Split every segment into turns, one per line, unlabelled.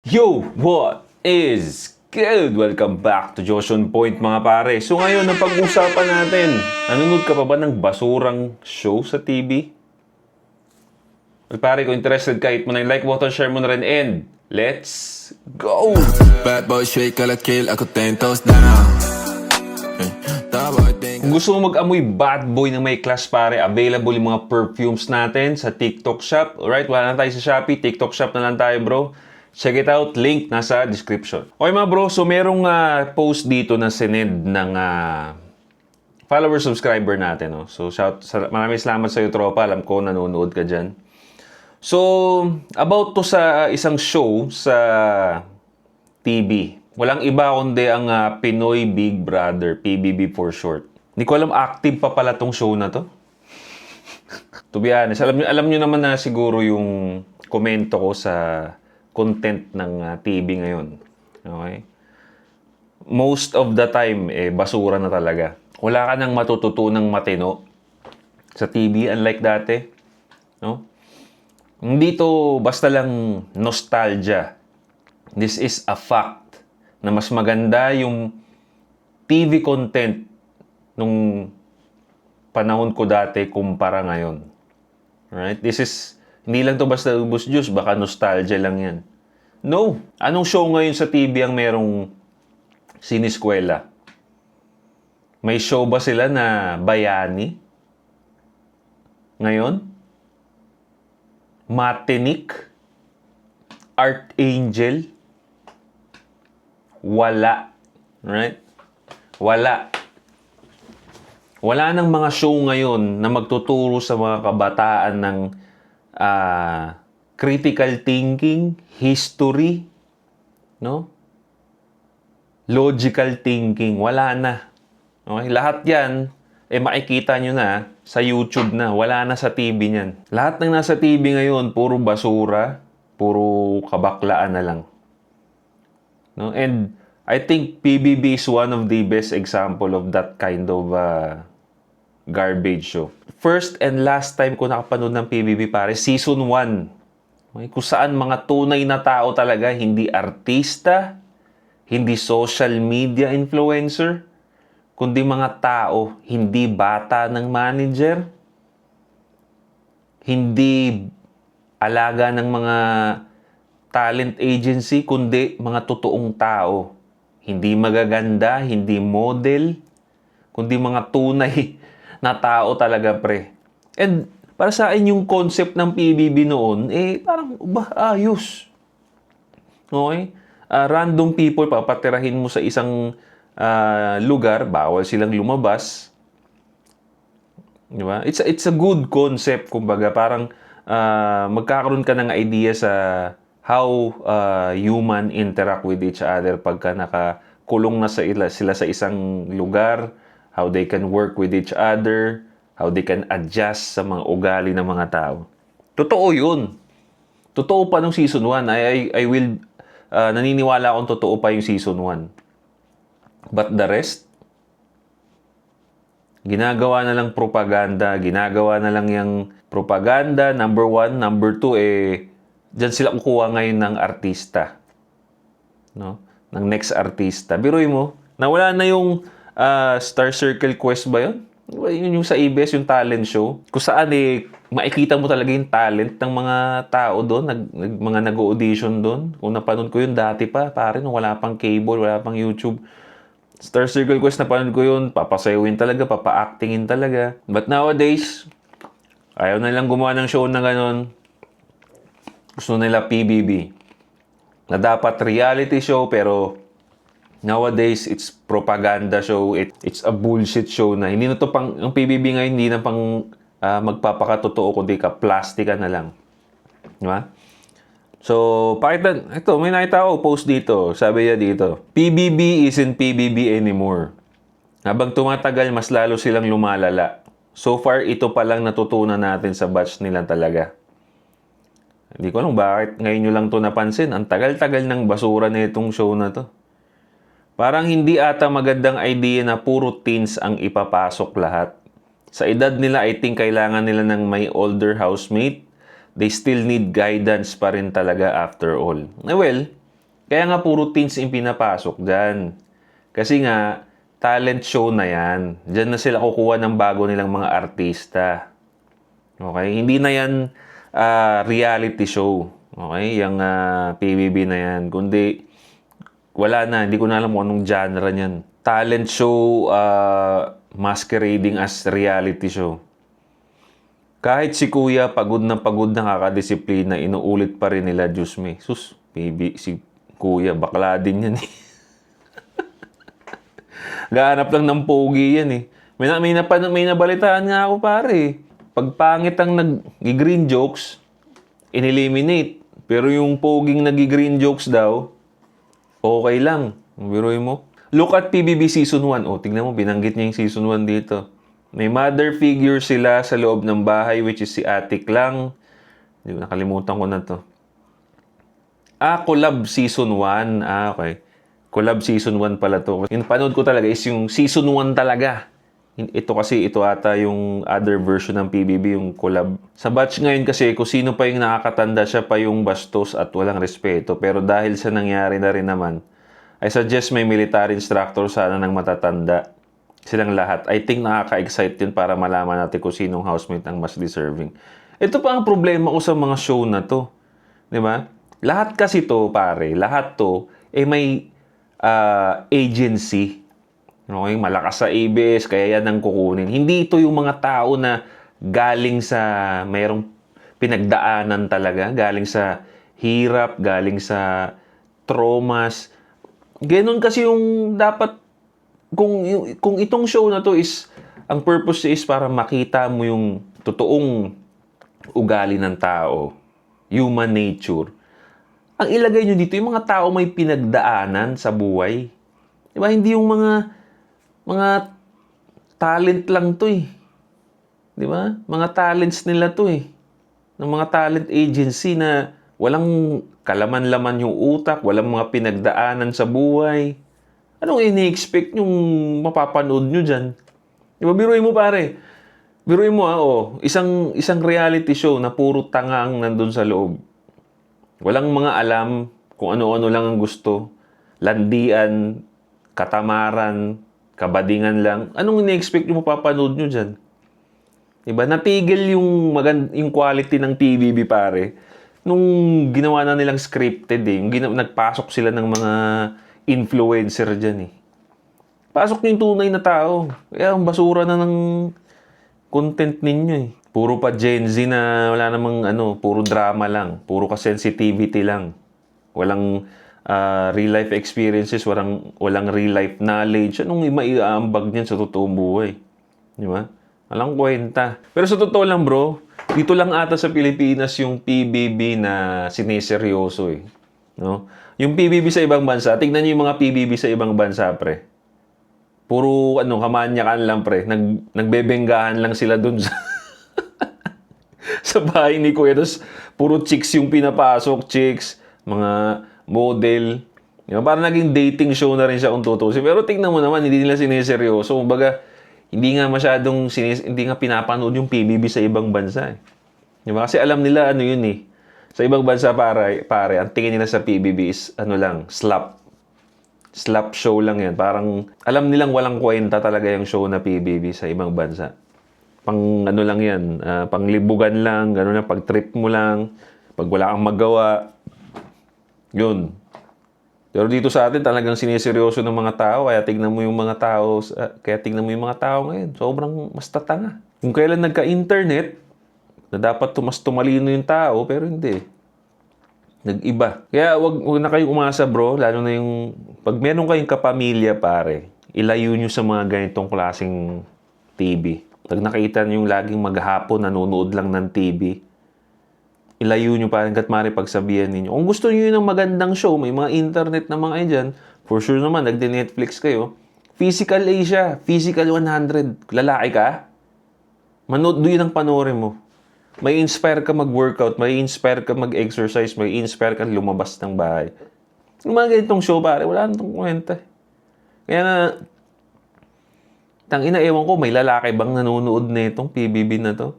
Yo! What is good? Welcome back to Josh on Point mga pare. So ngayon, ang pag-usapan natin, nanonood ka pa ba ng basurang show sa TV? Well, pare, kung interested ka, hit mo na yung like button, share mo na rin, and let's go!
Bad boy shake la kill, ako 10 toes down.
Kung gusto mo mag-amoy bad boy na may class pare, available yung mga perfumes natin sa TikTok shop. Alright, wala na tayo sa Shopee, TikTok shop na lang tayo bro. Check it out, link nasa description. Okay mga bro, so merong post dito na sinend ng follower subscriber natin. No? So maraming salamat sa iyo tropa, alam ko nanonood ka dyan. So, about to sa isang show sa TV. Walang iba kundi ang Pinoy Big Brother, PBB for short. Hindi ko alam, active pa pala tong show na to. To be honest, alam nyo naman na siguro yung komento ko sa content ng TV ngayon. Okay? Most of the time, basura na talaga. Wala ka nang matututunang matino sa TV, unlike dati. No? Hindi to basta lang nostalgia. This is a fact na mas maganda yung TV content nung panahon ko dati kumpara ngayon. Right? This is, hindi lang to basta ubos juice, baka nostalgia lang yan. No! Anong show ngayon sa TV ang merong siniskwela? May show ba sila na bayani? Ngayon? Matinik? Art Angel? Wala. Right? Wala. Wala nang mga show ngayon na magtuturo sa mga kabataan ng critical thinking, history, no? Logical thinking. Wala na. Okay? Lahat yan, makikita nyo na sa YouTube na. Wala na sa TV niyan. Lahat ng nasa TV ngayon, puro basura, puro kabaklaan na lang. No? And I think PBB is one of the best example of that kind of garbage show. First and last time ko nakapanood ng PBB pare, season 1. Okay? Kung saan mga tunay na tao talaga, hindi artista, hindi social media influencer, kundi mga tao, hindi bata ng manager, hindi alaga ng mga talent agency, kundi mga totoong tao. Hindi magaganda, hindi model, kundi mga tunay na tao talaga, pre. And para sa akin, yung concept ng PBB noon, parang, ayos. Okay? Random people, papatirahin mo sa isang lugar, bawal silang lumabas. Di ba? It's a good concept, kumbaga. Parang magkakaroon ka ng idea sa how human interact with each other pagka nakakulong na sila sa isang lugar, how they can work with each other, how they can adjust sa mga ugali ng mga tao. Totoo yun. Totoo pa nung season 1. I will, naniniwala akong totoo pa yung season 1. But the rest, ginagawa na lang propaganda, ginagawa na lang yung propaganda, number 1, number 2, dyan sila kukuha ngayon ng artista. No? Ng next artista. Biruin mo, nawala na yung Star Circle Quest ba yun? Yun yung sa ABS, yung talent show. Kung saan makikita mo talaga yung talent ng mga tao doon, mga nag-audition doon. Kung napanood ko yun dati pa, pare, nung wala pang cable, wala pang YouTube. Star Circle Quest, napanood ko yun, papasayawin talaga, papa-actingin talaga. But nowadays, ayaw na lang gumawa ng show na ganun. Gusto nila PBB. Na dapat reality show, pero nowadays, it's propaganda show. It's a bullshit show na. Hindi na to pang, ang PBB ngayon, hindi na pang magpapakatotoo, kundi ka-plastika na lang. Diba? So, ito, may nakita ako post dito. Sabi niya dito, PBB isn't PBB anymore. Habang tumatagal, mas lalo silang lumalala. So far, ito pa lang natutunan natin sa batch nila talaga. Hindi ko alam bakit ngayon nyo lang to napansin. Ang tagal-tagal ng basura na itong show na to. Parang hindi ata magandang idea na puro teens ang ipapasok lahat. Sa edad nila, I think kailangan nila ng may older housemate. They still need guidance pa rin talaga after all. Well, Kaya nga puro teens yung pinapasok dyan. Kasi nga, talent show na yan. Diyan na sila kukuha ng bago nilang mga artista. Okay? Hindi na yan reality show. Okay? Yung PBB na yan. Kundi, wala na. Hindi ko na alam kung anong genre niyan. Talent show masquerading as reality show. Kahit si Kuya pagod na kakadisiplina, inuulit pa rin nila, Diyos me. Sus, baby, si Kuya, bakla din yan eh. Gahanap lang ng pogi yan eh. May nabalitaan nga ako pare. Pag pangit ang nag-green jokes, ineliminate. Pero yung poging nag-green jokes daw, okay lang. Biruin mo. Look at PBB Season 1. O, tingnan mo, binanggit niya yung Season 1 dito. May mother figure sila sa loob ng bahay, which is si Atik lang. Hindi ko nakalimutan ko na to. Collab Season 1. Okay. Collab Season 1 pala to. Yung panood ko talaga is yung Season 1 talaga. Ito ata yung other version ng PBB, yung collab. Sa batch ngayon kasi, kung sino pa yung nakakatanda, siya pa yung bastos at walang respeto. Pero dahil sa nangyari na rin naman, I suggest may military instructor sana ng matatanda. Silang lahat. I think nakaka-excite yun para malaman natin kung sinong housemate ang mas deserving. Ito pa ang problema ko sa mga show na to. Di ba? Lahat kasi to, pare, lahat to, may agency. Okay? Malakas sa ABS, kaya yan ang kukunin. Hindi ito yung mga tao na galing sa mayroong pinagdaanan talaga, galing sa hirap, galing sa traumas. Ganon kasi yung dapat kung itong show na to is, ang purpose is para makita mo yung totoong ugali ng tao, human nature. Ang ilagay nyo dito, yung mga tao may pinagdaanan sa buhay. Diba? Hindi yung mga talent lang to eh. Diba? Mga talents nila to eh. Ng mga talent agency na walang kalaman-laman yung utak, walang mga pinagdaanan sa buhay. Anong ini-expect yung mapapanood nyo dyan? Diba, biruin mo pare. Biruin mo isang reality show na puro tanga ang nandun sa loob. Walang mga alam kung ano-ano lang ang gusto. Landian, katamaran, kabadingan lang. Anong ini-expect yung mapapanood nyo dyan? Diba, natigil yung quality ng PBB pare. Nung ginawa na nilang scripted eh. Nagpasok sila ng mga influencer dyan eh. Pasok yung tunay na tao. Kaya ang basura na ng content ninyo eh. Puro pa Gen Z na wala namang puro drama lang. Puro ka sensitivity lang. Walang real life experiences, walang real life knowledge. Anong maiaambag niyan sa totoong buhay? Di ba? Walang kwenta. Pero sa totoo lang bro, dito lang ata sa Pilipinas yung PBB na sineseryoso eh. No? Yung PBB sa ibang bansa, tignan niyo yung mga PBB sa ibang bansa, pre. Puro kamanyakan lang, pre. Nagbebenggahan lang sila dun sa sa bahay ni Kuya. Tapos, puro chicks yung pinapasok, chicks, mga model. Parang naging dating show na rin siya kung tutusin. Pero tignan mo naman, hindi nila sineseryoso. Kumbaga, hindi nga pinapanood yung PBB sa ibang bansa eh. Diba? Kasi alam nila yun eh. Sa ibang bansa pare, ang tingin nila sa PBB is slap. Slap show lang yan. Parang alam nilang walang kwenta talaga yung show na PBB sa ibang bansa. Pang lang yan, pang libugan lang, gano'n na, pag trip mo lang, pag wala kang magawa. Yun. Pero dito sa atin talagang sineseryoso ng mga tao, kaya tignan mo yung mga tao ngayon. Sobrang mas tatanga. Kung kailan nagka-internet, na dapat mas tumalino yung tao, pero hindi. Nag-iba. Kaya wag na kayong umasa bro, lalo na yung pag meron kayong kapamilya pare, ilayo nyo sa mga ganitong klaseng TV. Pag nakita nyo yung laging maghapon, nanonood lang ng TV, ilayo nyo parang katmari pagsabihan ninyo. Kung gusto nyo yun ng magandang show, may mga internet na mga dyan, for sure naman, nagde-Netflix kayo. Physical Asia, Physical 100. Lalaki ka? Manood yun ang panoorin mo. May inspire ka mag-workout, may inspire ka mag-exercise, may inspire ka lumabas ng bahay. Yung mga ganitong show, pare, wala nang kwenta. Kaya na, tangina, ewan ko, may lalaki bang nanonood na itong PBB na to?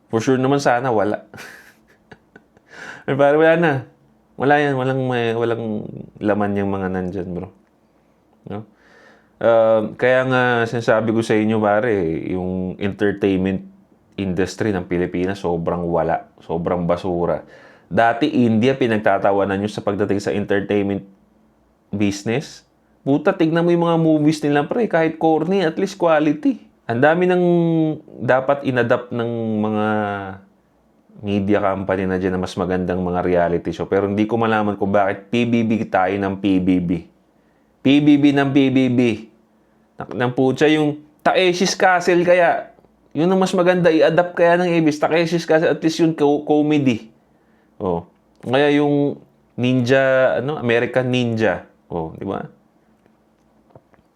For sure naman sana, wala. Pare, wala na. Wala yan, walang laman yung mga nandyan, bro. No? Kaya nga sinasabi ko sa inyo, pare, yung entertainment industry ng Pilipinas sobrang wala, sobrang basura. Dati India pinagtatawanan nyo sa pagdating sa entertainment business. Puta, tignan mo yung mga movies nila, pre, kahit corny, at least quality. Ang dami ng dapat inadapt ng mga media company na dyan na mas magandang mga reality show. Pero hindi ko malaman kung bakit PBB tayo ng PBB. PBB ng PBB. Nang putya yung Takeshi's Castle kaya. Yun ang mas maganda. I-adapt kaya ng Ibis. Takeshi's Castle, at least yung comedy. Oh. Kaya yung Ninja, American Ninja. Oh, di ba?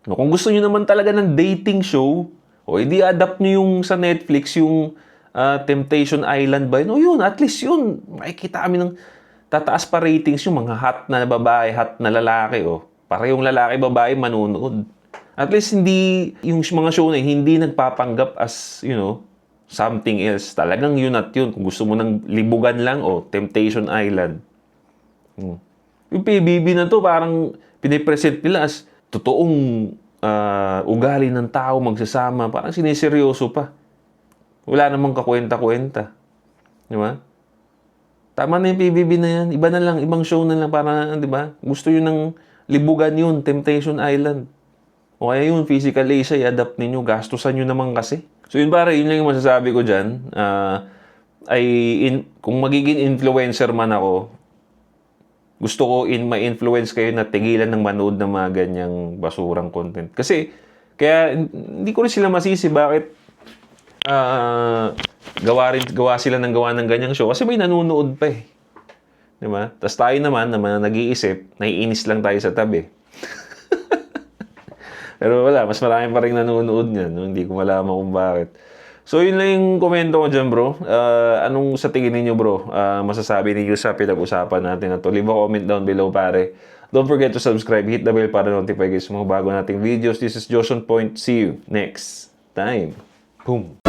No, kung gusto niyo naman talaga ng dating show, edi adapt niyo yung sa Netflix, yung Temptation Island ba yun? O yun, at least yun. Makikita kami ng tataas pa ratings yung mga hot na babae, hot na lalaki. Para yung lalaki, babae, manunood. At least hindi, yung mga show na yun, hindi nagpapanggap as, something else. Talagang yun at yun. Kung gusto mo ng libugan lang, Temptation Island. Yung PBB na to, parang pinipresent nila as totoong ugali ng tao magsasama. Parang siniseryoso pa. Wala namang kakwenta-kwenta. Di ba? Tama na yung PBB na yan. Iba na lang, ibang show na lang para, di ba? Gusto yun ng libugan yun, Temptation Island. O kaya yun, Physical Asia, i-adapt ninyo. Gastusan nyo naman kasi. So yun pare, yun lang yung masasabi ko dyan. Kung magiging influencer man ako, gusto ko ma-influence kayo na tigilan ng manood ng mga ganyang basurang content. Kasi, kaya hindi ko rin sila masisi bakit gawa sila ng gawa ng ganyang show. Kasi may nanonood pa eh. Diba? Tapos tayo naman nag-iisip, naiinis lang tayo sa tabi. Pero wala, mas marami pa rin nanonood niyan. No? Hindi ko malaman kung bakit. So, yun lang yung komento ko dyan, bro. Anong sa tingin ninyo, bro? Masasabi ninyo sa pinag-usapan natin na to. Leave a comment down below, pare. Don't forget to subscribe. Hit the bell para notify kayo sa mga bago nating videos. This is Joshon Point. See you next time. Boom!